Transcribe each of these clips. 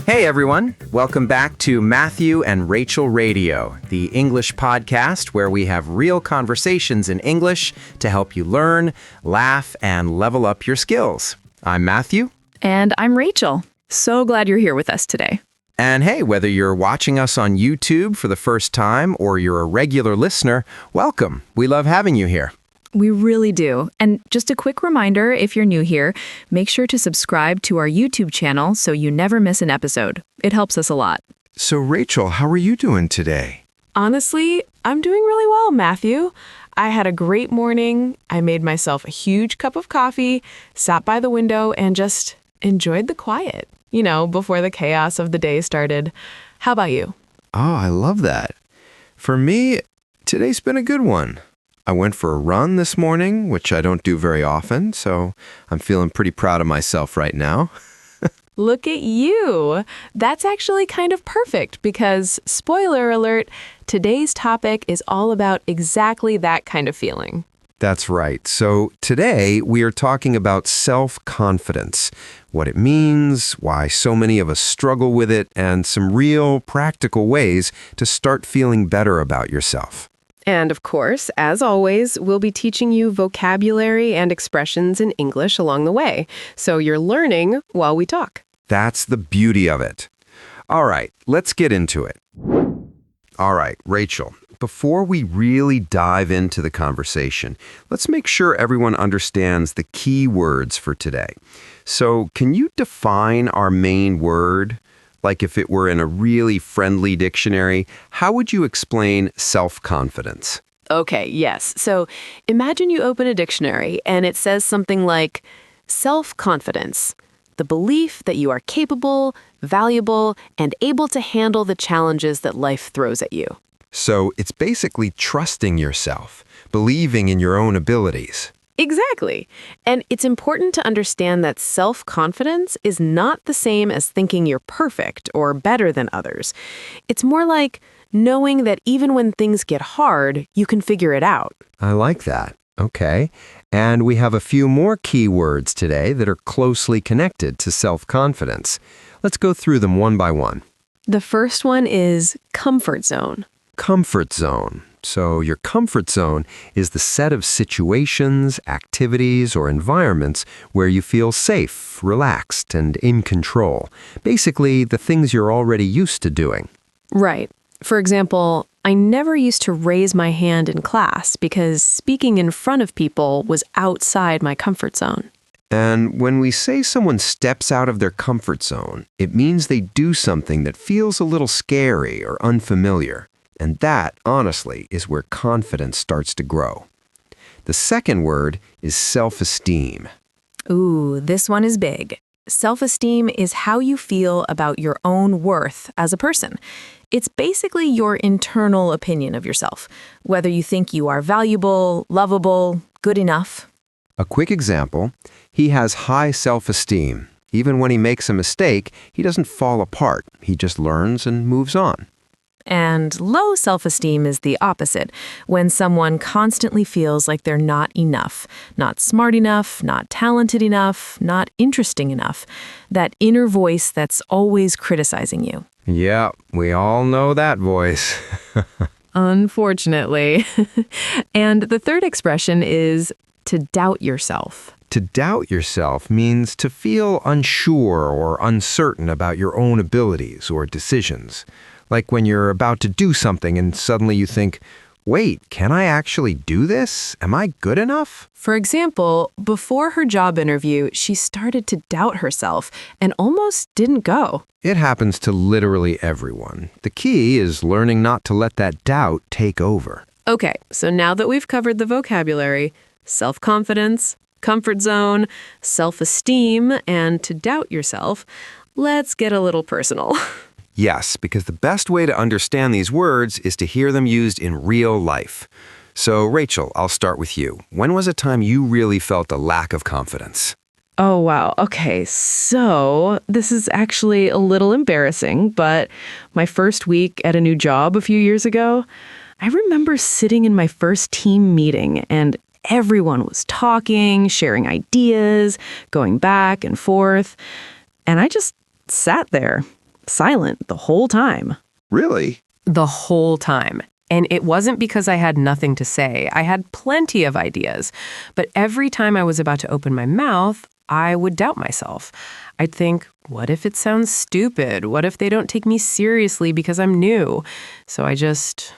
Hey everyone, welcome back to Matthew and Rachel Radio, the English podcast where we have real conversations in English to help you learn, laugh, and level up your skills. I'm Matthew. And I'm Rachel. So glad you're here with us today. And hey, whether you're watching us on YouTube for the first time or you're a regular listener, welcome. We love having you here. We really do. And just a quick reminder, if you're new here, make sure to subscribe to our YouTube channel so you never miss an episode. It helps us a lot. So, Rachel, how are you doing today? Honestly, I'm doing really well, Matthew. I had a great morning. I made myself a huge cup of coffee, sat by the window, and just enjoyed the quiet, before the chaos of the day started. How about you? Oh, I love that. For me, today's been a good one. I went for a run this morning, which I don't do very often, so I'm feeling pretty proud of myself right now. Look at you. That's actually kind of perfect because, spoiler alert, today's topic is all about exactly that kind of feeling. That's right. So today we are talking about self-confidence, what it means, why so many of us struggle with it, and some real practical ways to start feeling better about yourself. And of course, as always, we'll be teaching you vocabulary and expressions in English along the way, so you're learning while we talk. That's the beauty of it. All right, let's get into it. All right, Rachel, before we really dive into the conversation, let's make sure everyone understands the key words for today. So, can you define our main word? Like if it were in a really friendly dictionary, how would you explain self-confidence? Okay, yes. So imagine you open a dictionary and it says something like self-confidence, the belief that you are capable, valuable, and able to handle the challenges that life throws at you. So it's basically trusting yourself, believing in your own abilities. Exactly. And it's important to understand that self-confidence is not the same as thinking you're perfect or better than others. It's more like knowing that even when things get hard, you can figure it out. I like that. Okay. And we have a few more key words today that are closely connected to self-confidence. Let's go through them one by one. The first one is comfort zone. Comfort zone. So your comfort zone is the set of situations, activities, or environments where you feel safe, relaxed, and in control. Basically, the things you're already used to doing. Right. For example, I never used to raise my hand in class because speaking in front of people was outside my comfort zone. And when we say someone steps out of their comfort zone, it means they do something that feels a little scary or unfamiliar. And that, honestly, is where confidence starts to grow. The second word is self-esteem. Ooh, this one is big. Self-esteem is how you feel about your own worth as a person. It's basically your internal opinion of yourself, whether you think you are valuable, lovable, good enough. A quick example, he has high self-esteem. Even when he makes a mistake, he doesn't fall apart. He just learns and moves on. And low self-esteem is the opposite, when someone constantly feels like they're not enough, not smart enough, not talented enough, not interesting enough. That inner voice that's always criticizing you. Yeah, we all know that voice. Unfortunately. And the third expression is to doubt yourself. To doubt yourself means to feel unsure or uncertain about your own abilities or decisions. Like when you're about to do something and suddenly you think, wait, can I actually do this? Am I good enough? For example, before her job interview, she started to doubt herself and almost didn't go. It happens to literally everyone. The key is learning not to let that doubt take over. Okay, so now that we've covered the vocabulary, self-confidence, comfort zone, self-esteem, and to doubt yourself, let's get a little personal. Yes, because the best way to understand these words is to hear them used in real life. So, Rachel, I'll start with you. When was a time you really felt a lack of confidence? Oh, wow. Okay, so this is actually a little embarrassing, but my first week at a new job a few years ago, I remember sitting in my first team meeting and Everyone was talking, sharing ideas, going back and forth. And I just sat there, silent the whole time. Really? The whole time. And it wasn't because I had nothing to say. I had plenty of ideas. But every time I was about to open my mouth, I would doubt myself. I'd think, what if it sounds stupid? What if they don't take me seriously because I'm new? So I just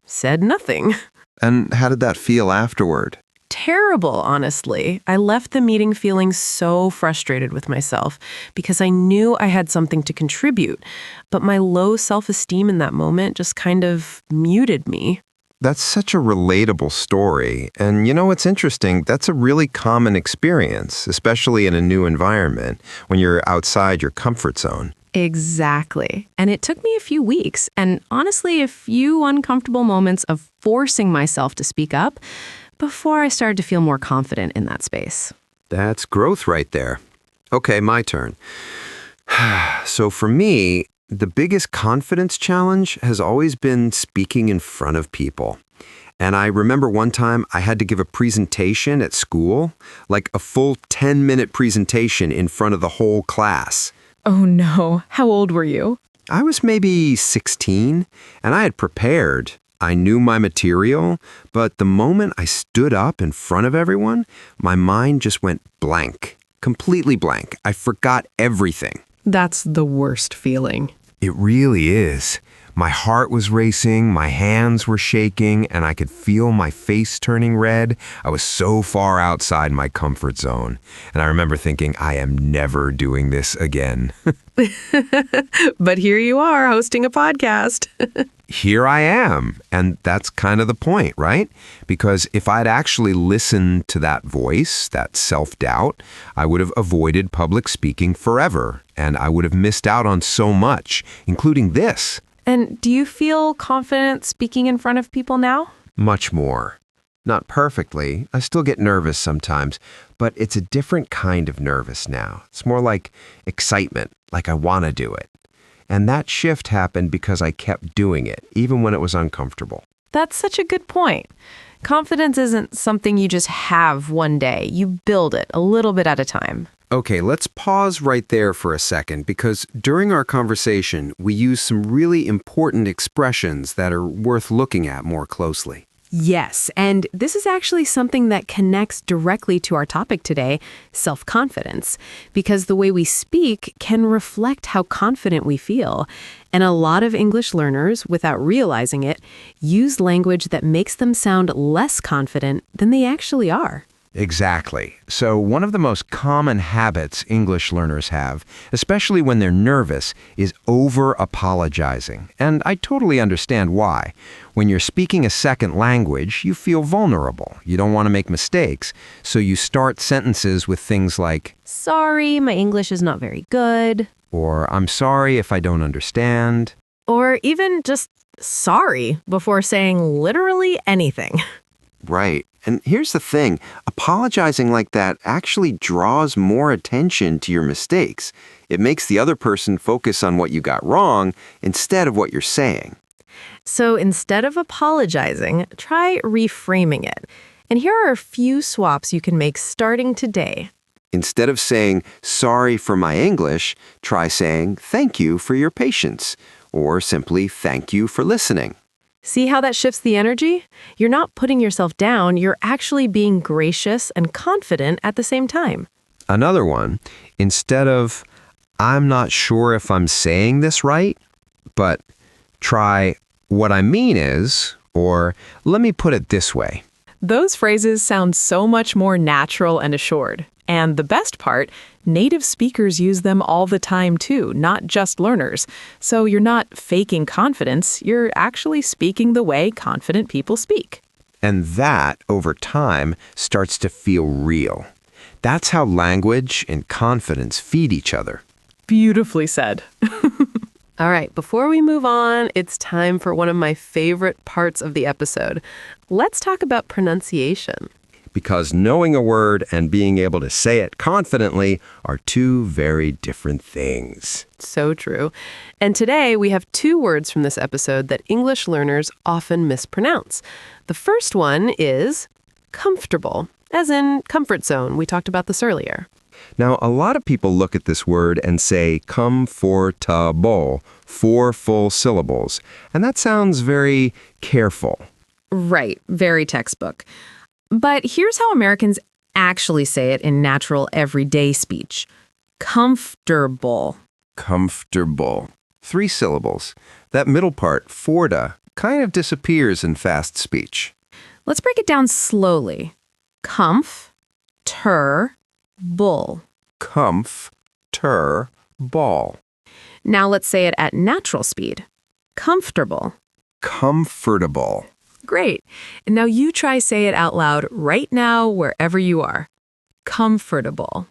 said nothing. And how did that feel afterward? Terrible, honestly. I left the meeting feeling so frustrated with myself because I knew I had something to contribute, but my low self-esteem in that moment just kind of muted me. That's such a relatable story. And you know what's interesting? That's a really common experience, especially in a new environment, when you're outside your comfort zone. Exactly. And it took me a few weeks, and honestly, a few uncomfortable moments of forcing myself to speak up before I started to feel more confident in that space. That's growth right there. Okay, my turn. So for me, the biggest confidence challenge has always been speaking in front of people. And I remember one time I had to give a presentation at school, like a full 10-minute presentation in front of the whole class. Oh no, how old were you? I was maybe 16, and I had prepared. I knew my material, but the moment I stood up in front of everyone, my mind just went blank, completely blank. I forgot everything. That's the worst feeling. It really is. My heart was racing, my hands were shaking, and I could feel my face turning red. I was so far outside my comfort zone. And I remember thinking, I am never doing this again. But here you are hosting a podcast. Here I am. And that's kind of the point, right? Because if I'd actually listened to that voice, that self-doubt, I would have avoided public speaking forever. And I would have missed out on so much, including this. And do you feel confident speaking in front of people now? Much more. Not perfectly. I still get nervous sometimes, but it's a different kind of nervous now. It's more like excitement, like I want to do it. And that shift happened because I kept doing it, even when it was uncomfortable. That's such a good point. Confidence isn't something you just have one day. You build it a little bit at a time. Okay, let's pause right there for a second because during our conversation, we used some really important expressions that are worth looking at more closely. Yes, and this is actually something that connects directly to our topic today, self-confidence, because the way we speak can reflect how confident we feel. And a lot of English learners, without realizing it, use language that makes them sound less confident than they actually are. Exactly. So one of the most common habits English learners have, especially when they're nervous, is over-apologizing. And I totally understand why. When you're speaking a second language, you feel vulnerable. You don't want to make mistakes. So you start sentences with things like, Sorry, my English is not very good. or I'm sorry if I don't understand. Or even just sorry before saying literally anything. Right. And here's the thing, apologizing like that actually draws more attention to your mistakes. It makes the other person focus on what you got wrong instead of what you're saying. So instead of apologizing, try reframing it. And here are a few swaps you can make starting today. Instead of saying, sorry for my English, try saying, thank you for your patience, or simply, thank you for listening. See how that shifts the energy? You're not putting yourself down, you're actually being gracious and confident at the same time. Another one, instead of, I'm not sure if I'm saying this right, but try, what I mean is, or let me put it this way. Those phrases sound so much more natural and assured. And the best part, native speakers use them all the time too, not just learners. So you're not faking confidence, you're actually speaking the way confident people speak. And that, over time, starts to feel real. That's how language and confidence feed each other. Beautifully said. All right, before we move on, it's time for one of my favorite parts of the episode. Let's talk about pronunciation. Because knowing a word and being able to say it confidently are two very different things. So true. And today we have two words from this episode that English learners often mispronounce. The first one is comfortable, as in comfort zone. We talked about this earlier. Now, a lot of people look at this word and say comfortable, 4 full syllables, and that sounds very careful. Right, very textbook. But here's how Americans actually say it in natural everyday speech. Comfortable. Comfortable. 3 syllables. That middle part, forta, kind of disappears in fast speech. Let's break it down slowly. Bull. Ball. Now let's say it at natural speed. Comfortable. Comfortable. Great. And now you try say it out loud right now wherever you are. Comfortable.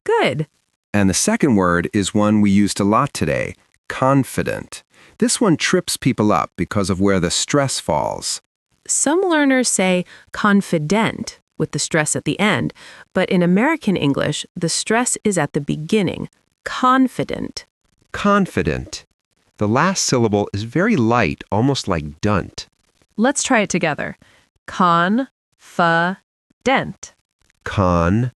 Good. And the second word is one we used a lot today, confident. This one trips people up because of where the stress falls. Some learners say confident with the stress at the end, but in American English, the stress is at the beginning. Confident. Confident. The last syllable is very light, almost like dunt. Let's try it together. Confident. Confident.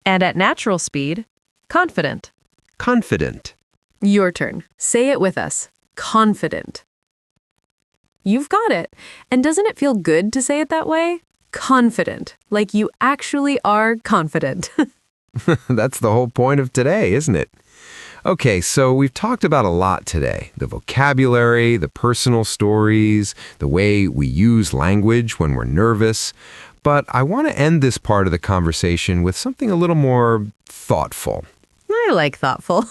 And at natural speed, confident. Confident. Your turn. Say it with us. Confident. You've got it. And doesn't it feel good to say it that way? Confident. Like you actually are confident. That's the whole point of today, isn't it? Okay, so we've talked about a lot today. The vocabulary, the personal stories, the way we use language when we're nervous. But I want to end this part of the conversation with something a little more thoughtful. I like thoughtful.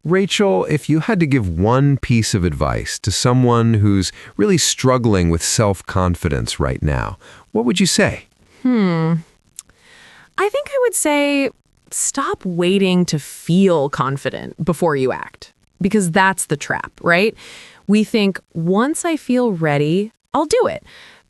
Rachel, if you had to give one piece of advice to someone who's really struggling with self-confidence right now, what would you say? I think I would say stop waiting to feel confident before you act, because that's the trap, right? We think, once I feel ready, I'll do it.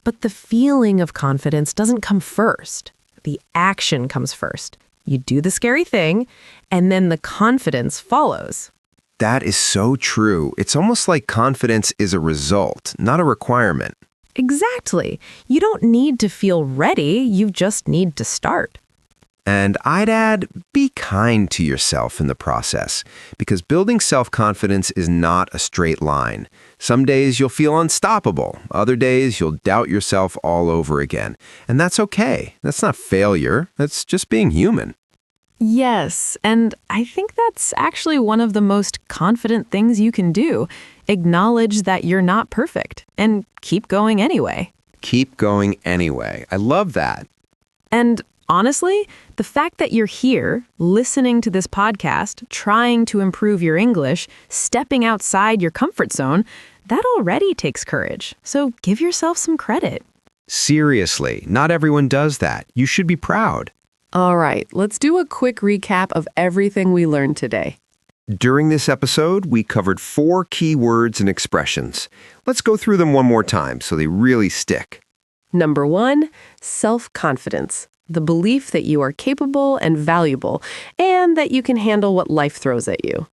But the feeling of confidence doesn't come first. The action comes first. You do the scary thing, and then the confidence follows. That is so true. It's almost like confidence is a result, not a requirement. Exactly. You don't need to feel ready, you just need to start. And I'd add, be kind to yourself in the process, because building self-confidence is not a straight line. Some days you'll feel unstoppable. Other days you'll doubt yourself all over again. And that's okay. That's not failure. That's just being human. Yes, and I think that's actually one of the most confident things you can do. Acknowledge that you're not perfect and keep going anyway. Keep going anyway. I love that. And honestly, the fact that you're here, listening to this podcast, trying to improve your English, stepping outside your comfort zone, that already takes courage. So give yourself some credit. Seriously, not everyone does that. You should be proud. All right, let's do a quick recap of everything we learned today. During this episode, we covered 4 key words and expressions. Let's go through them one more time so they really stick. Number 1, self-confidence. The belief that you are capable and valuable, and that you can handle what life throws at you.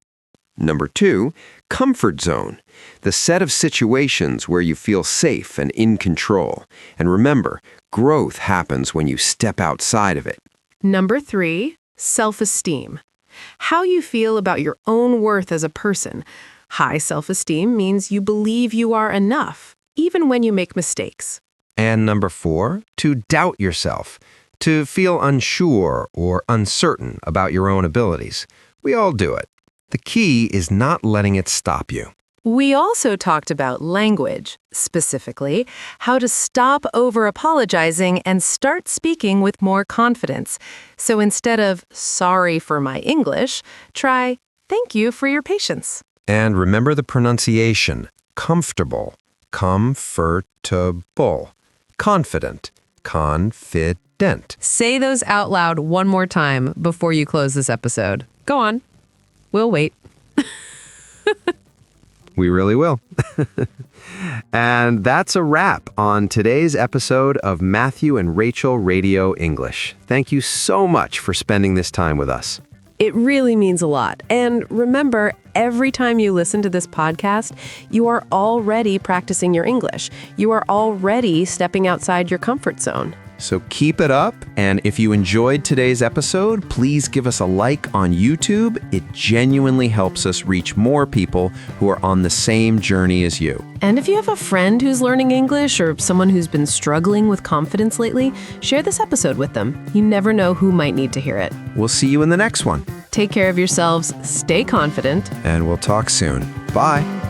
Number 2, comfort zone. The set of situations where you feel safe and in control. And remember, growth happens when you step outside of it. Number 3, self-esteem. How you feel about your own worth as a person. High self-esteem means you believe you are enough, even when you make mistakes. And number 4, to doubt yourself. To feel unsure or uncertain about your own abilities. We all do it. The key is not letting it stop you. We also talked about language, specifically how to stop over-apologizing and start speaking with more confidence. So instead of sorry for my English, try thank you for your patience. And remember the pronunciation. Comfortable. Comfortable. Confident. Confident. Say those out loud one more time before you close this episode. Go on. We'll wait. We really will. And that's a wrap on today's episode of Matthew and Rachel Radio English. Thank you so much for spending this time with us. It really means a lot. And remember, every time you listen to this podcast, you are already practicing your English. You are already stepping outside your comfort zone. So keep it up, and if you enjoyed today's episode, please give us a like on YouTube. It genuinely helps us reach more people who are on the same journey as you. And if you have a friend who's learning English or someone who's been struggling with confidence lately, share this episode with them. You never know who might need to hear it. We'll see you in the next one. Take care of yourselves, stay confident, And we'll talk soon. Bye.